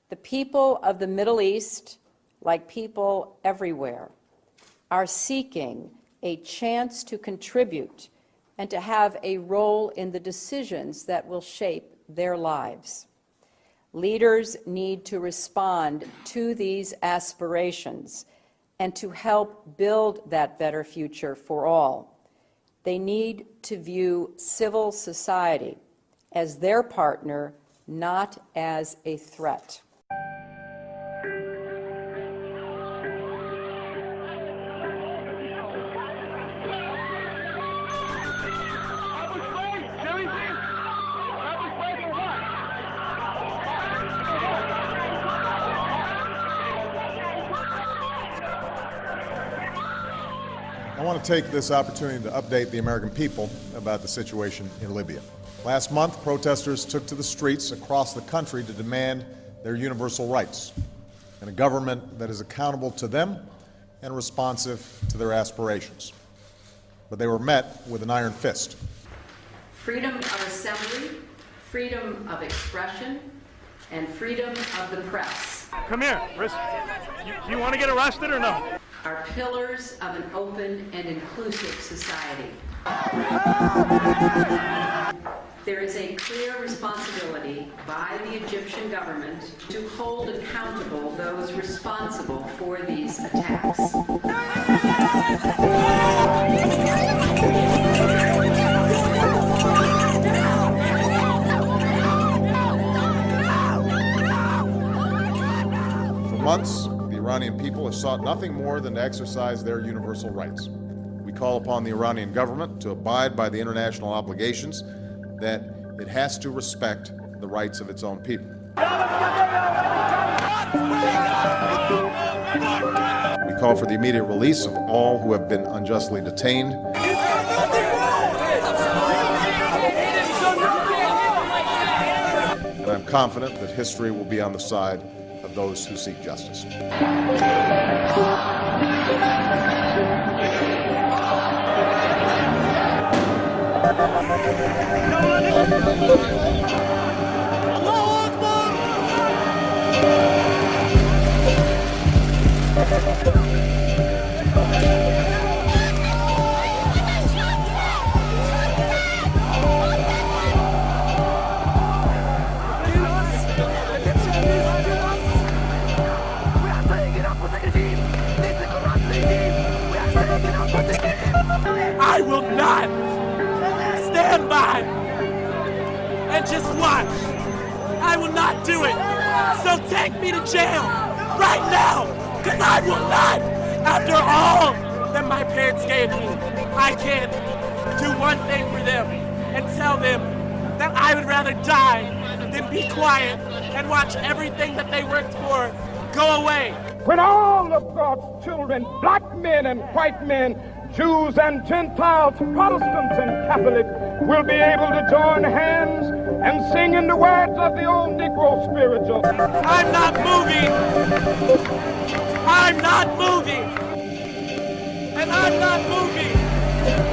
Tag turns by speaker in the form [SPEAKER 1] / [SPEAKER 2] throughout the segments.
[SPEAKER 1] The people of the Middle East, like people everywhere, are seeking a chance to contribute and to have a role in the decisions that will shape their lives. Leaders need to respond to these aspirations and to help build that better future for all. They need to view civil society as their partner, not as a threat.
[SPEAKER 2] I want to take this opportunity to update the American people about the situation in Libya. Last month, protesters took to the streets across the country to demand their universal rights and a government that is accountable to them and responsive to their aspirations. But they were met with an iron fist.
[SPEAKER 1] Freedom of assembly, freedom of expression, and freedom of the press.
[SPEAKER 3] Come here. You want to get arrested or no?
[SPEAKER 1] Are pillars of an open and inclusive society. There is a clear responsibility by the Egyptian government to hold accountable those responsible for these attacks.
[SPEAKER 2] For months, the Iranian people have sought nothing more than to exercise their universal rights. We call upon the Iranian government to abide by the international obligations that it has to respect the rights of its own people. We call for the immediate release of all who have been unjustly detained. And I'm confident that history will be on the side of those who seek justice.
[SPEAKER 3] I will not stand by and just watch. I will not do it. So take me to jail right now, because I will not. After all that my parents gave me, I can do one thing for them and tell them that I would rather die than be quiet and watch everything that they worked for go away.
[SPEAKER 4] When all of God's children, black men and white men, Jews and Gentiles, Protestants and Catholics, will be able to join hands and sing in the words of the old Negro spiritual.
[SPEAKER 3] I'm not moving. I'm not moving. And I'm not moving.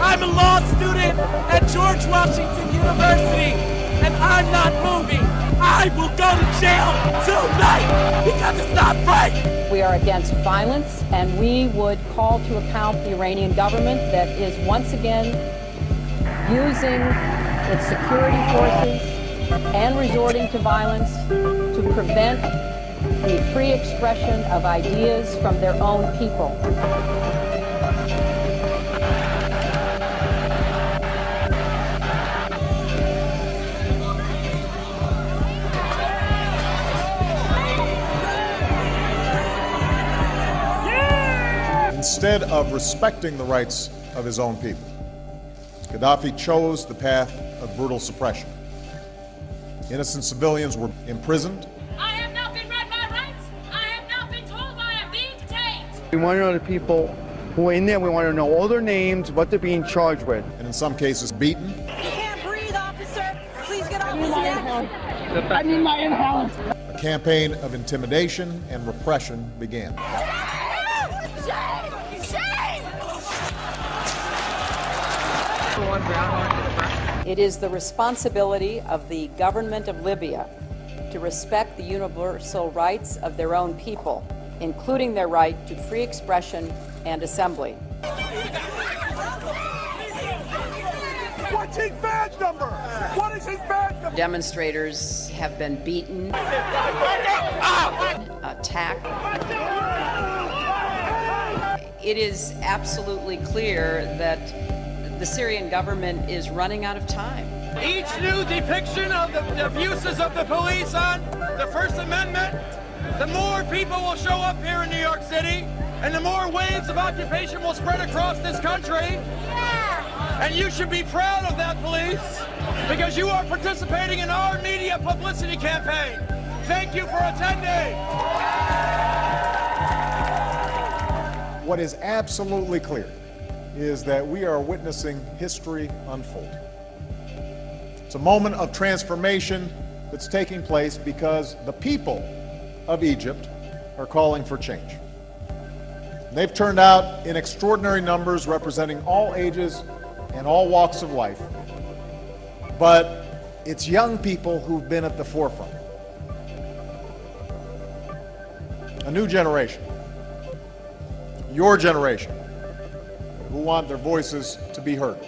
[SPEAKER 3] I'm a law student at George Washington University, and I'm not moving. I will go to jail tonight because it's not right.
[SPEAKER 1] We are against violence, and we would call to account the Iranian government that is once again using its security forces and resorting to violence to prevent the free expression of ideas from their own people.
[SPEAKER 2] Instead of respecting the rights of his own people, Gaddafi chose the path of brutal suppression. Innocent civilians were imprisoned.
[SPEAKER 5] I have not been read my rights. I have not been told why I'm being detained.
[SPEAKER 6] We want to know the people who are in there. We want to know all their names, what they're being charged with.
[SPEAKER 2] And in some cases beaten.
[SPEAKER 5] You can't breathe, officer. Please get off his neck.
[SPEAKER 4] I need my inhaler.
[SPEAKER 2] A campaign of intimidation and repression began.
[SPEAKER 1] It is the responsibility of the government of Libya to respect the universal rights of their own people, including their right to free expression and assembly.
[SPEAKER 4] What's his badge number? What is his badge number?
[SPEAKER 1] Demonstrators have been beaten, attacked. It is absolutely clear that the Syrian government is running out of time.
[SPEAKER 3] Each new depiction of the abuses of the police on the First Amendment, the more people will show up here in New York City, and the more waves of occupation will spread across this country. And you should be proud of that, police, because you are participating in our media publicity campaign. Thank you for attending.
[SPEAKER 2] What is absolutely clear is that we are witnessing history unfold. It's a moment of transformation that's taking place because the people of Egypt are calling for change. They've turned out in extraordinary numbers representing all ages and all walks of life. But it's young people who've been at the forefront. A new generation, your generation, who want their voices to be heard.